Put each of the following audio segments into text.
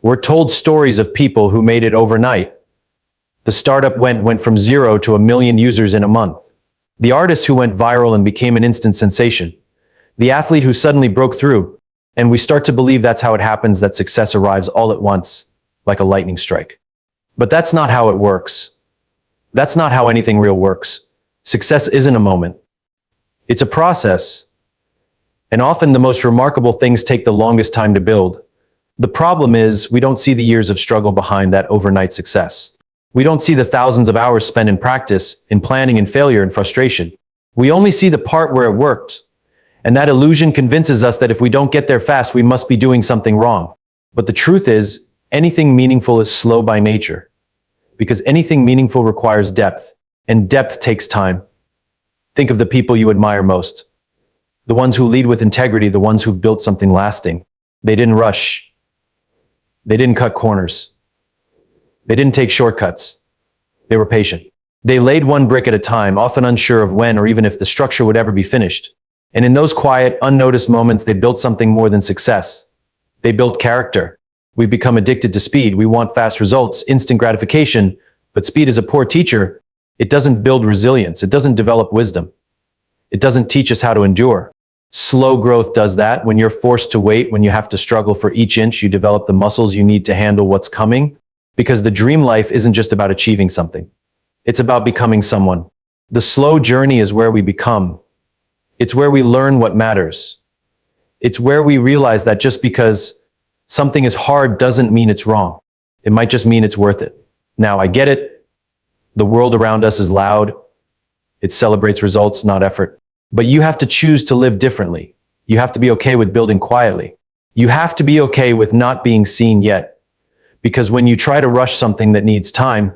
We're told stories of people who made it overnight. The startup went from 0 to 1 million users in a month. The artist who went viral and became an instant sensation. The athlete who suddenly broke through. And we start to believe that's how it happens, that success arrives all at once, like a lightning strike. But that's not how it works. That's not how anything real works. Success isn't a moment. It's a process. And often the most remarkable things take the longest time to build. The problem is we don't see the years of struggle behind that overnight success. We don't see the thousands of hours spent in practice, in planning and failure and frustration. We only see the part where it worked. And that illusion convinces us that if we don't get there fast, we must be doing something wrong. But the truth is, anything meaningful is slow by nature. Because anything meaningful requires depth, and depth takes time. Think of the people you admire most. The ones who lead with integrity, the ones who've built something lasting. They didn't rush. They didn't cut corners. They didn't take shortcuts. They were patient. They laid one brick at a time, often unsure of when or even if the structure would ever be finished. And in those quiet, unnoticed moments, they built something more than success. They built character. We've become addicted to speed. We want fast results, instant gratification, but speed is a poor teacher. It doesn't build resilience. It doesn't develop wisdom. It doesn't teach us how to endure. Slow growth does that. When you're forced to wait, when you have to struggle for each inch, you develop the muscles you need to handle what's coming. Because the dream life isn't just about achieving something. It's about becoming someone. The slow journey is where we become. It's where we learn what matters. It's where we realize that just because something is hard doesn't mean it's wrong. It might just mean it's worth it. Now, I get it. The world around us is loud. It celebrates results, not effort. But you have to choose to live differently. You have to be okay with building quietly. You have to be okay with not being seen yet. Because when you try to rush something that needs time,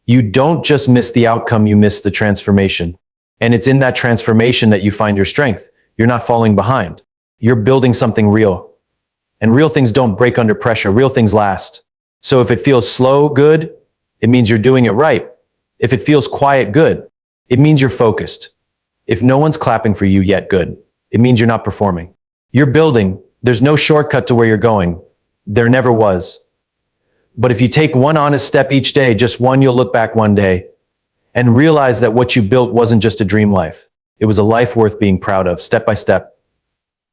you don't just miss the outcome, you miss the transformation. And it's in that transformation that you find your strength. You're not falling behind. You're building something real. And real things don't break under pressure. Real things last. So if it feels slow, good, it means you're doing it right. If it feels quiet, good, it means you're focused. If no one's clapping for you yet, good, it means you're not performing. You're building. There's no shortcut to where you're going. There never was. But if you take one honest step each day, just one, you'll look back one day and realize that what you built wasn't just a dream life. It was a life worth being proud of, step by step.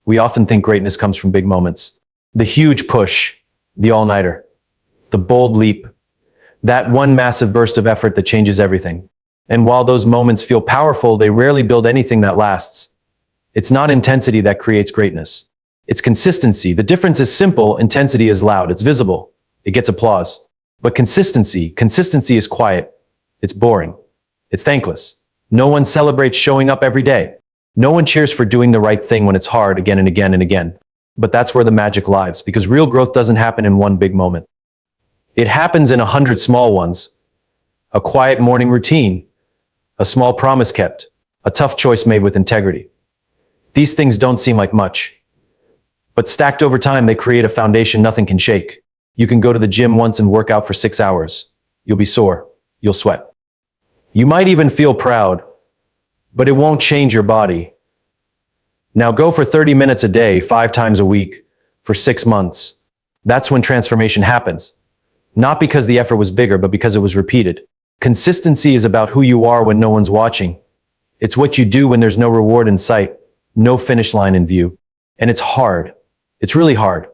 We often think greatness comes from big moments. The huge push, the all-nighter, the bold leap, that one massive burst of effort that changes everything. And while those moments feel powerful, they rarely build anything that lasts. It's not intensity that creates greatness. It's consistency. The difference is simple. Intensity is loud. It's visible. It gets applause. But consistency is quiet. It's boring. It's thankless. No one celebrates showing up every day. No one cheers for doing the right thing when it's hard again and again and again. But that's where the magic lies, because real growth doesn't happen in one big moment. It happens in 100 small ones. A quiet morning routine, a small promise kept, a tough choice made with integrity. These things don't seem like much, but stacked over time, they create a foundation nothing can shake. You can go to the gym once and work out for 6 hours. You'll be sore. You'll sweat. You might even feel proud, but it won't change your body. Now go for 30 minutes a day, 5 times a week, for 6 months. That's when transformation happens. Not because the effort was bigger, but because it was repeated. Consistency is about who you are when no one's watching. It's what you do when there's no reward in sight, no finish line in view. And it's hard. It's really hard.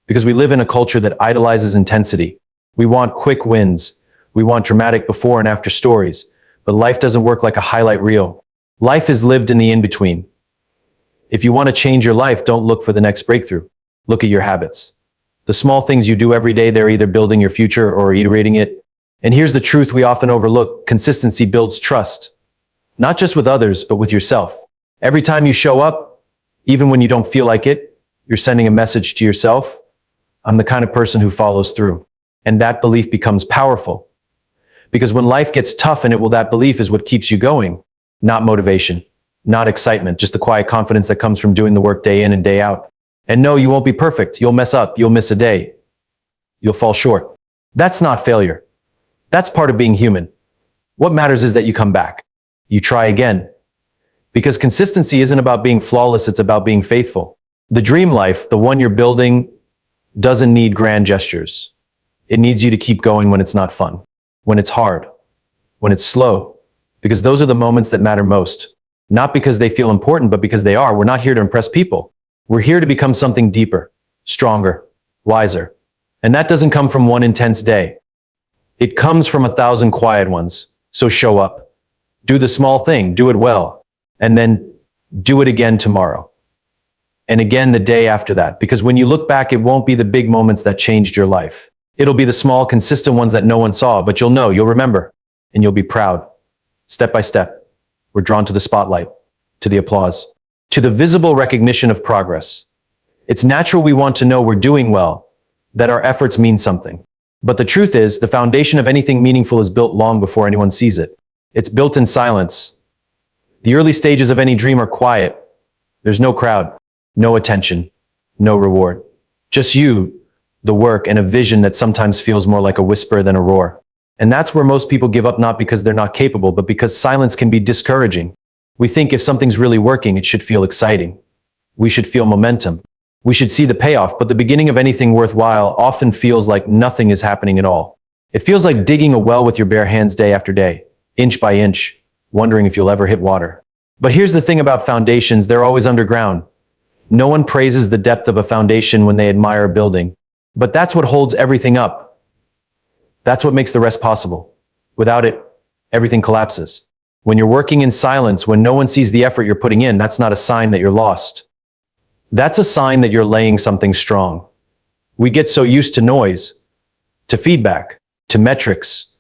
Because we live in a culture that idolizes intensity. We want quick wins. We want dramatic before and after stories. But life doesn't work like a highlight reel. Life is lived in the in-between. If you want to change your life, don't look for the next breakthrough. Look at your habits. The small things you do every day, they're either building your future or iterating it. And here's the truth we often overlook. Consistency builds trust. Not just with others, but with yourself. Every time you show up, even when you don't feel like it, you're sending a message to yourself. I'm the kind of person who follows through. And that belief becomes powerful. Because when life gets tough, that belief is what keeps you going. Not motivation, not excitement, just the quiet confidence that comes from doing the work day in and day out. And no, you won't be perfect. You'll mess up. You'll miss a day. You'll fall short. That's not failure. That's part of being human. What matters is that you come back. You try again. Because consistency isn't about being flawless. It's about being faithful. The dream life, the one you're building, doesn't need grand gestures. It needs you to keep going when it's not fun, when it's hard, when it's slow, because those are the moments that matter most. Not because they feel important, but because they are. We're not here to impress people. We're here to become something deeper, stronger, wiser. And that doesn't come from one intense day. It comes from 1,000 quiet ones. So show up. Do the small thing, do it well, and then do it again tomorrow. And again the day after that, because when you look back, it won't be the big moments that changed your life. It'll be the small, consistent ones that no one saw, but you'll know, you'll remember, and you'll be proud. Step by step, we're drawn to the spotlight, to the applause, to the visible recognition of progress. It's natural we want to know we're doing well, that our efforts mean something. But the truth is, the foundation of anything meaningful is built long before anyone sees it. It's built in silence. The early stages of any dream are quiet. There's no crowd, no attention, no reward. Just you, the work, and a vision that sometimes feels more like a whisper than a roar. And that's where most people give up, not because they're not capable, but because silence can be discouraging. We think if something's really working, it should feel exciting. We should feel momentum. We should see the payoff, but the beginning of anything worthwhile often feels like nothing is happening at all. It feels like digging a well with your bare hands day after day, inch by inch, wondering if you'll ever hit water. But here's the thing about foundations, they're always underground. No one praises the depth of a foundation when they admire a building. But that's what holds everything up. That's what makes the rest possible. Without it, everything collapses. When you're working in silence, when no one sees the effort you're putting in, that's not a sign that you're lost. That's a sign that you're laying something strong. We get so used to noise, to feedback, to metrics.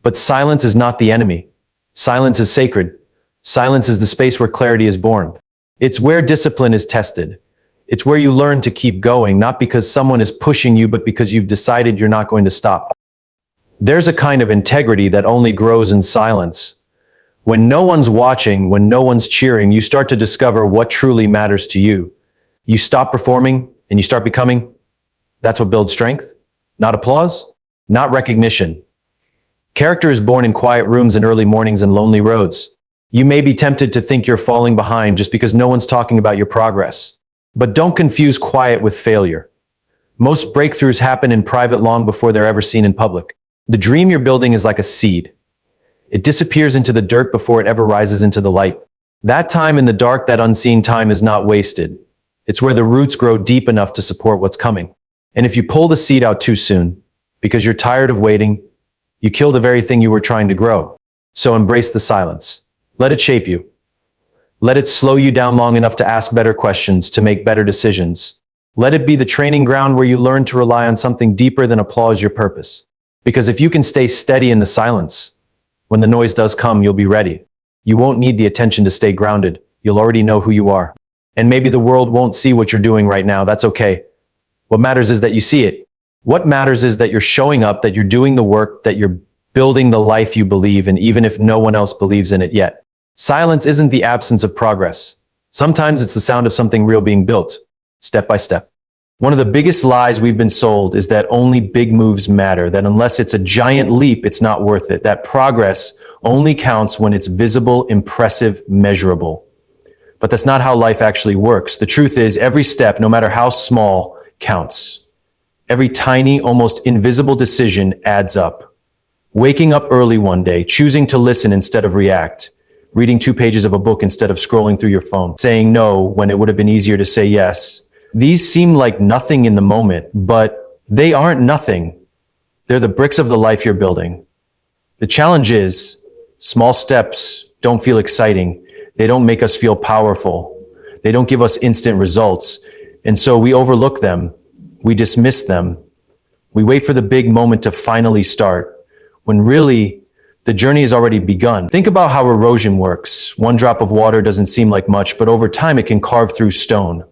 But silence is not the enemy. Silence is sacred. Silence is the space where clarity is born. It's where discipline is tested. It's where you learn to keep going, not because someone is pushing you, but because you've decided you're not going to stop. There's a kind of integrity that only grows in silence. When no one's watching, when no one's cheering, you start to discover what truly matters to you. You stop performing and you start becoming. That's what builds strength. Not applause, not recognition. Character is born in quiet rooms and early mornings and lonely roads. You may be tempted to think you're falling behind just because no one's talking about your progress. But don't confuse quiet with failure. Most breakthroughs happen in private long before they're ever seen in public. The dream you're building is like a seed. It disappears into the dirt before it ever rises into the light. That time in the dark, that unseen time, is not wasted. It's where the roots grow deep enough to support what's coming. And if you pull the seed out too soon, because you're tired of waiting, you kill the very thing you were trying to grow. So embrace the silence. Let it shape you. Let it slow you down long enough to ask better questions, to make better decisions. Let it be the training ground where you learn to rely on something deeper than applause, your purpose. Because if you can stay steady in the silence, when the noise does come, you'll be ready. You won't need the attention to stay grounded. You'll already know who you are. And maybe the world won't see what you're doing right now. That's okay. What matters is that you see it. What matters is that you're showing up, that you're doing the work, that you're building the life you believe in, even if no one else believes in it yet. Silence isn't the absence of progress. Sometimes it's the sound of something real being built, step by step. One of the biggest lies we've been sold is that only big moves matter, that unless it's a giant leap, it's not worth it, that progress only counts when it's visible, impressive, measurable. But that's not how life actually works. The truth is, every step, no matter how small, counts. Every tiny, almost invisible decision adds up. Waking up early one day, choosing to listen instead of react, reading 2 pages of a book instead of scrolling through your phone, saying no when it would have been easier to say yes. These seem like nothing in the moment, but they aren't nothing. They're the bricks of the life you're building. The challenge is, small steps don't feel exciting. They don't make us feel powerful. They don't give us instant results. And so we overlook them. We dismiss them. We wait for the big moment to finally start, when really, the journey has already begun. Think about how erosion works. One drop of water doesn't seem like much, but over time it can carve through stone.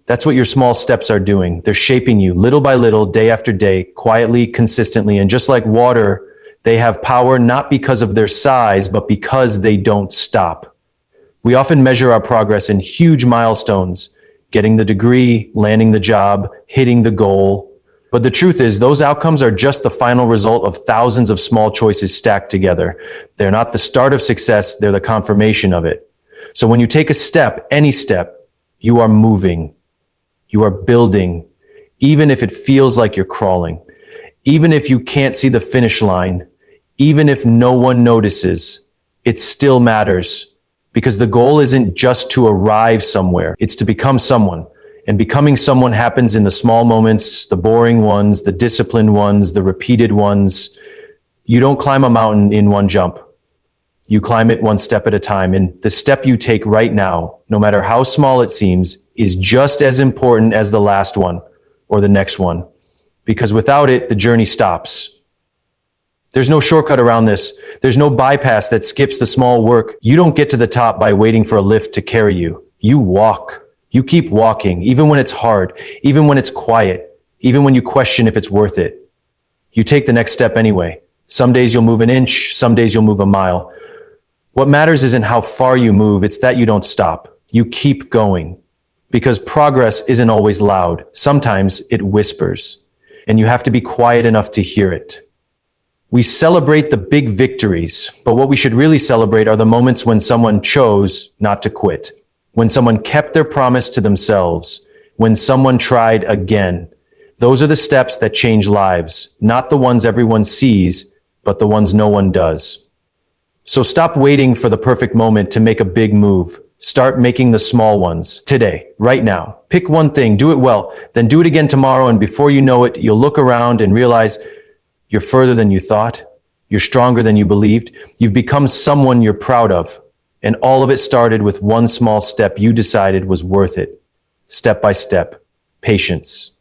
That's what your small steps are doing. They're shaping you little by little, day after day, quietly, consistently. And just like water, they have power not because of their size, but because they don't stop. We often measure our progress in huge milestones, getting the degree, landing the job, hitting the goal. But the truth is, those outcomes are just the final result of thousands of small choices stacked together. They're not the start of success, they're the confirmation of it. So when you take a step, any step, you are moving. You are building, even if it feels like you're crawling. Even if you can't see the finish line, even if no one notices, it still matters. Because the goal isn't just to arrive somewhere, it's to become someone. And becoming someone happens in the small moments, the boring ones, the disciplined ones, the repeated ones. You don't climb a mountain in one jump. You climb it one step at a time. And the step you take right now, no matter how small it seems, is just as important as the last one or the next one. Because without it, the journey stops. There's no shortcut around this. There's no bypass that skips the small work. You don't get to the top by waiting for a lift to carry you. You walk. You keep walking, even when it's hard, even when it's quiet, even when you question if it's worth it. You take the next step anyway. Some days you'll move an inch, some days you'll move a mile. What matters isn't how far you move, it's that you don't stop. You keep going. Because progress isn't always loud. Sometimes it whispers. And you have to be quiet enough to hear it. We celebrate the big victories, but what we should really celebrate are the moments when someone chose not to quit. When someone kept their promise to themselves, when someone tried again. Those are the steps that change lives, not the ones everyone sees, but the ones no one does. So stop waiting for the perfect moment to make a big move. Start making the small ones today, right now. Pick one thing, do it well, then do it again tomorrow, and before you know it, you'll look around and realize you're further than you thought. You're stronger than you believed. You've become someone you're proud of. And all of it started with one small step you decided was worth it. Step by step. Patience.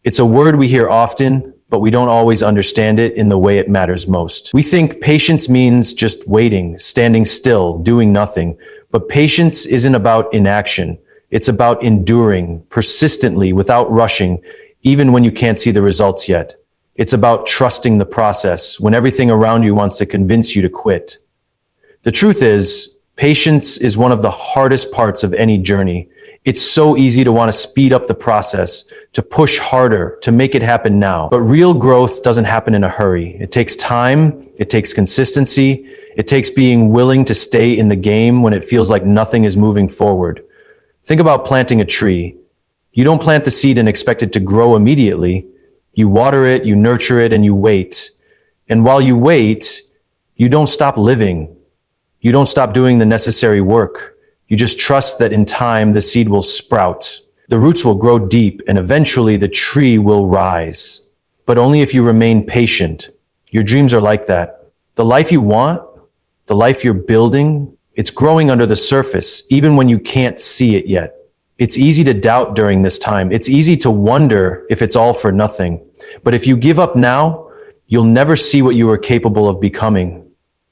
It's a word we hear often, but we don't always understand it in the way it matters most. We think patience means just waiting, standing still, doing nothing. But patience isn't about inaction. It's about enduring persistently without rushing, even when you can't see the results yet. It's about trusting the process when everything around you wants to convince you to quit. The truth is, patience is one of the hardest parts of any journey. It's so easy to want to speed up the process, to push harder, to make it happen now. But real growth doesn't happen in a hurry. It takes time, it takes consistency, it takes being willing to stay in the game when it feels like nothing is moving forward. Think about planting a tree. You don't plant the seed and expect it to grow immediately. You water it, you nurture it, and you wait. And while you wait, you don't stop living. You don't stop doing the necessary work. You just trust that in time, the seed will sprout. The roots will grow deep, and eventually the tree will rise. But only if you remain patient. Your dreams are like that. The life you want, the life you're building, it's growing under the surface, even when you can't see it yet. It's easy to doubt during this time. It's easy to wonder if it's all for nothing. But if you give up now, you'll never see what you are capable of becoming.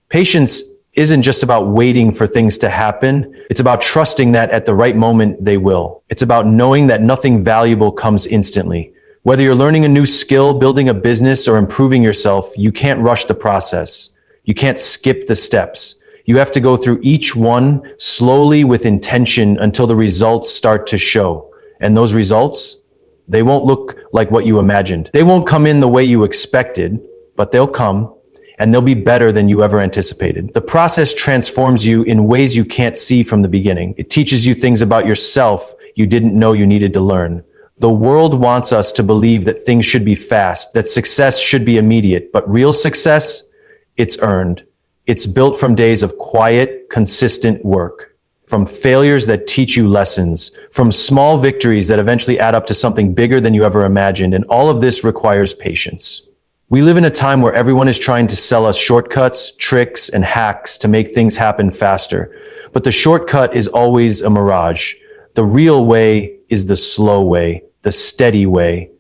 Patience isn't just about waiting for things to happen. It's about trusting that at the right moment they will. It's about knowing that nothing valuable comes instantly. Whether you're learning a new skill, building a business, or improving yourself, you can't rush the process. You can't skip the steps. You have to go through each one slowly with intention until the results start to show. And those results, they won't look like what you imagined. They won't come in the way you expected, but they'll come. And they'll be better than you ever anticipated. The process transforms you in ways you can't see from the beginning. It teaches you things about yourself you didn't know you needed to learn. The world wants us to believe that things should be fast, that success should be immediate, but real success, it's earned. It's built from days of quiet, consistent work, from failures that teach you lessons, from small victories that eventually add up to something bigger than you ever imagined, and all of this requires patience. We live in a time where everyone is trying to sell us shortcuts, tricks, and hacks to make things happen faster. But the shortcut is always a mirage. The real way is the slow way, the steady way,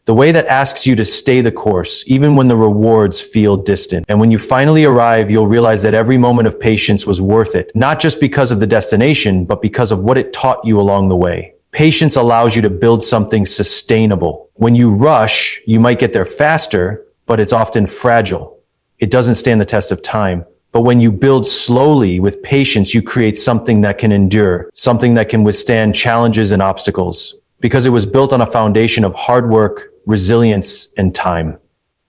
the way that asks you to stay the course, even when the rewards feel distant. And when you finally arrive, you'll realize that every moment of patience was worth it, not just because of the destination, but because of what it taught you along the way. Patience allows you to build something sustainable. When you rush, you might get there faster, but it's often fragile. It doesn't stand the test of time. But when you build slowly with patience, you create something that can endure, something that can withstand challenges and obstacles, because it was built on a foundation of hard work, resilience, and time.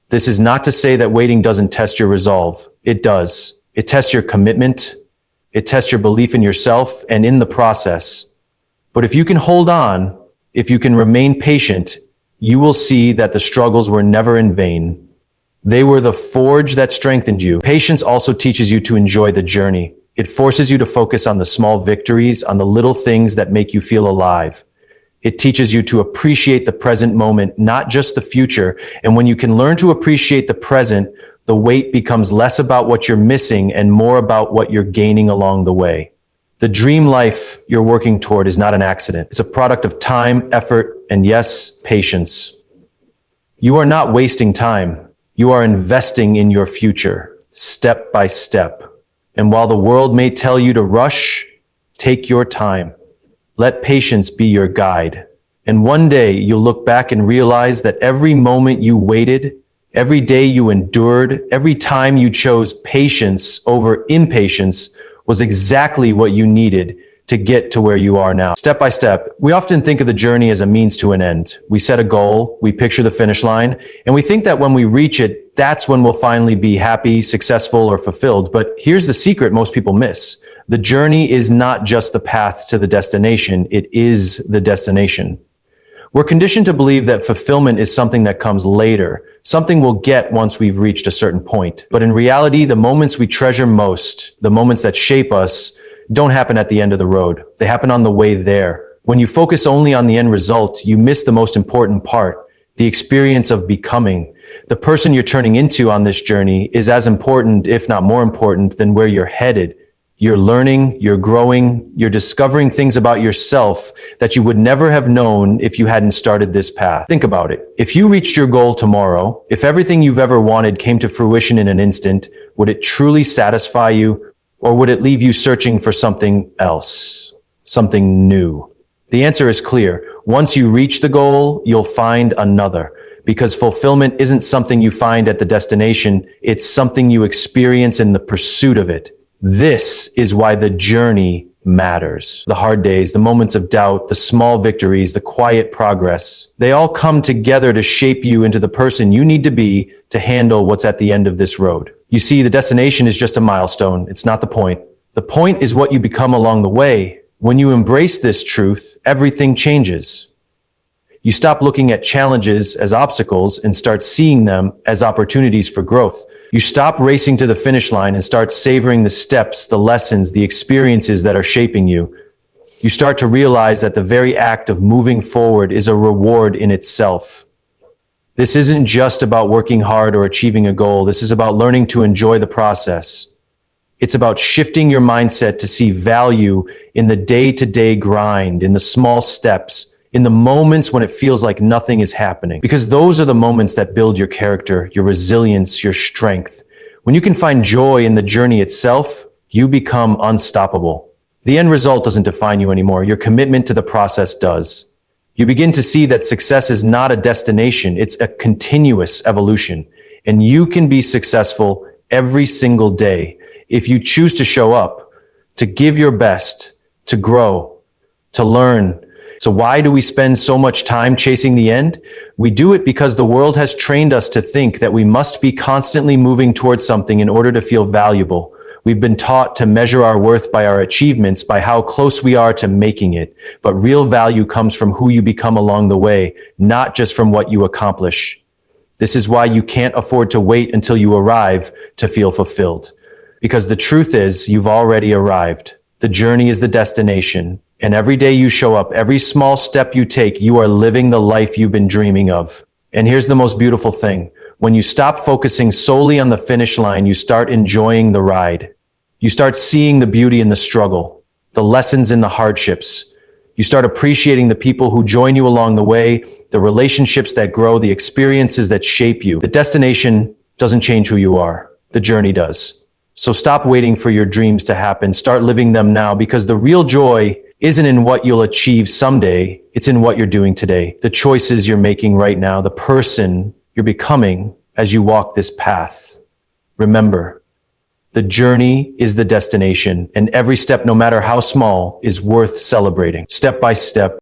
This is not to say that waiting doesn't test your resolve. It does. It tests your commitment. It tests your belief in yourself and in the process. But if you can hold on, if you can remain patient, you will see that the struggles were never in vain. They were the forge that strengthened you. Patience also teaches you to enjoy the journey. It forces you to focus on the small victories, on the little things that make you feel alive. It teaches you to appreciate the present moment, not just the future. And when you can learn to appreciate the present, the weight becomes less about what you're missing and more about what you're gaining along the way. The dream life you're working toward is not an accident. It's a product of time, effort, and yes, patience. You are not wasting time. You are investing in your future, step by step. And while the world may tell you to rush, take your time. Let patience be your guide. And one day you'll look back and realize that every moment you waited, every day you endured, every time you chose patience over impatience was exactly what you needed to get to where you are now. Step by step, we often think of the journey as a means to an end. We set a goal, we picture the finish line, and we think that when we reach it, that's when we'll finally be happy, successful, or fulfilled. But here's the secret most people miss. The journey is not just the path to the destination, it is the destination. We're conditioned to believe that fulfillment is something that comes later, something we'll get once we've reached a certain point. But in reality, the moments we treasure most, the moments that shape us, don't happen at the end of the road. They happen on the way there. When you focus only on the end result, you miss the most important part, the experience of becoming. The person you're turning into on this journey is as important, if not more important, than where you're headed. You're learning, you're growing, you're discovering things about yourself that you would never have known if you hadn't started this path. Think about it. If you reached your goal tomorrow, if everything you've ever wanted came to fruition in an instant, would it truly satisfy you? Or would it leave you searching for something else, something new? The answer is clear. Once you reach the goal, you'll find another. Because fulfillment isn't something you find at the destination, it's something you experience in the pursuit of it. This is why the journey matters. The hard days, the moments of doubt, the small victories, the quiet progress, they all come together to shape you into the person you need to be to handle what's at the end of this road. You see, the destination is just a milestone. It's not the point. The point is what you become along the way. When you embrace this truth, everything changes. You stop looking at challenges as obstacles and start seeing them as opportunities for growth. You stop racing to the finish line and start savoring the steps, the lessons, the experiences that are shaping you. You start to realize that the very act of moving forward is a reward in itself. This isn't just about working hard or achieving a goal. This is about learning to enjoy the process. It's about shifting your mindset to see value in the day-to-day grind, in the small steps, in the moments when it feels like nothing is happening. Because those are the moments that build your character, your resilience, your strength. When you can find joy in the journey itself, you become unstoppable. The end result doesn't define you anymore. Your commitment to the process does. You begin to see that success is not a destination, it's a continuous evolution. And you can be successful every single day if you choose to show up, to give your best, to grow, to learn. So why do we spend so much time chasing the end? We do it because the world has trained us to think that we must be constantly moving towards something in order to feel valuable. We've been taught to measure our worth by our achievements, by how close we are to making it. But real value comes from who you become along the way, not just from what you accomplish. This is why you can't afford to wait until you arrive to feel fulfilled. Because the truth is, you've already arrived. The journey is the destination. And every day you show up, every small step you take, you are living the life you've been dreaming of. And here's the most beautiful thing. When you stop focusing solely on the finish line, you start enjoying the ride. You start seeing the beauty in the struggle, the lessons in the hardships. You start appreciating the people who join you along the way, the relationships that grow, the experiences that shape you. The destination doesn't change who you are. The journey does. So stop waiting for your dreams to happen. Start living them now, because the real joy isn't in what you'll achieve someday. It's in what you're doing today. The choices you're making right now, the person you're becoming as you walk this path. Remember, the journey is the destination, and every step, no matter how small, is worth celebrating. Step by step,